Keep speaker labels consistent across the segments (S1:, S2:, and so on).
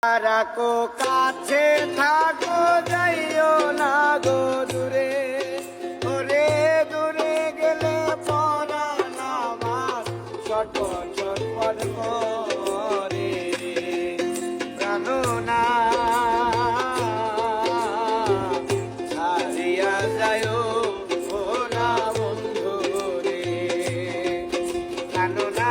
S1: রাখো কাছে থাকো যাইও না গো দূরে, ওরে দূরে গেলে পরাণ আমার ছটফট ছটফট করে প্রাণনা ছাড়িয়া যাইও না বন্ধু রে প্রাণনা।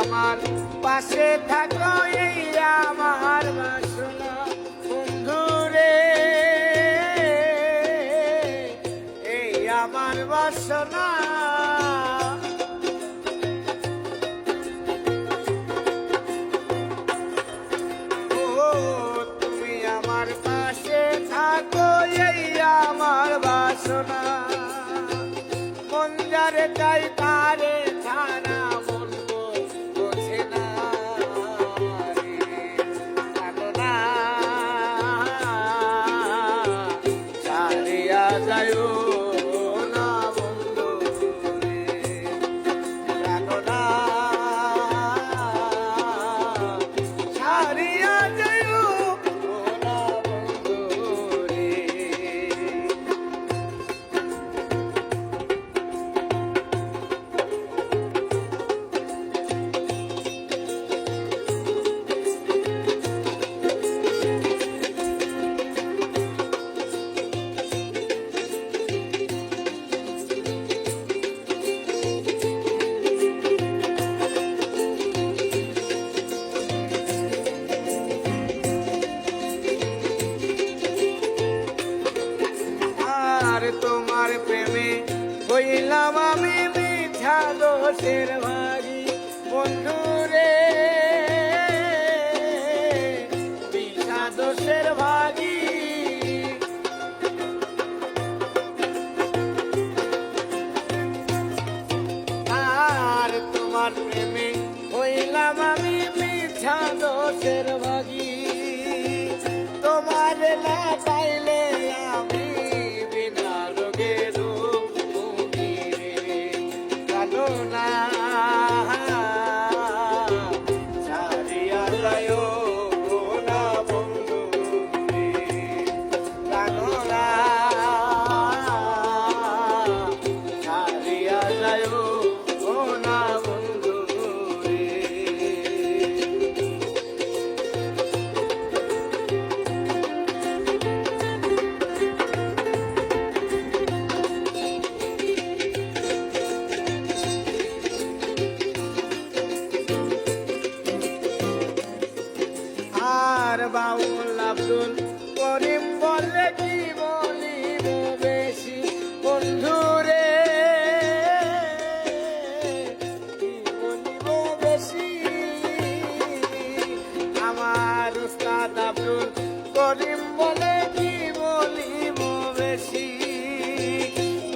S1: আমার পাশে থাকো এই আমার বাসনা বন্ধু রে, এই আমার বাসনা। ও তুমি আমার পাশে থাকো এই আমার বাসনা, মন যারে চাই তারে ছাড়া যাইও না বন্ধু রে প্রাণনা ছাড়িয়া যাইও না বন্ধু রে। তোমার প্রেমে হইলাম আমি মিথ্যা দোষের ভাগী বন্ধু রে, মিথ্যা দোষের ভাগী। আর তোমার প্রেমে হইলাম আমি মিথ্যা দোষের ভাগী, তোমার না পাইলে আমি না ছাড়িয়া যাইও না বন্ধু রে প্রাণনা ছাড়িয়া যাইও না বন্ধু রে। আর বাউল আব্দুল করিম বলে কি বলিব বেশি বন্ধু রে, কি বলিব বেশি। আমার উস্তাদ আব্দুল করিম বলে কি বলিব বেশি,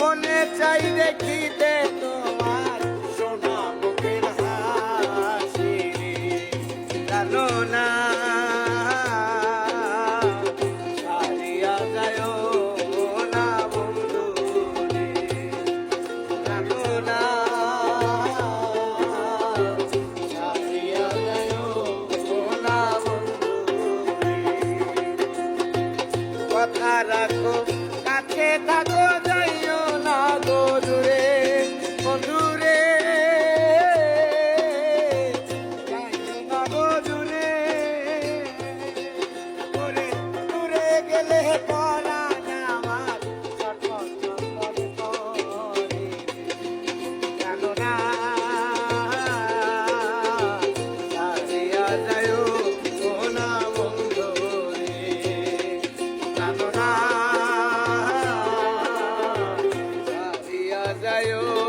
S1: মনে চাই দেখিতে তোমার সোনা মুখের হাসি জানো না ছাড়িয়া যাইও না বন্ধু রে জানো না ছাড়িয়া যাইও না বন্ধু রে। কথা রাখো কাছে থাকো যাইও না গো দূরে বন্ধু রে, যাইও না গো দূরে, ওরে দূরে গেলে পরাণ আমার ছটফট ছটফট করে জানো না ছাড়িয়া যাইও না বন্ধু রে জানো না। যাইও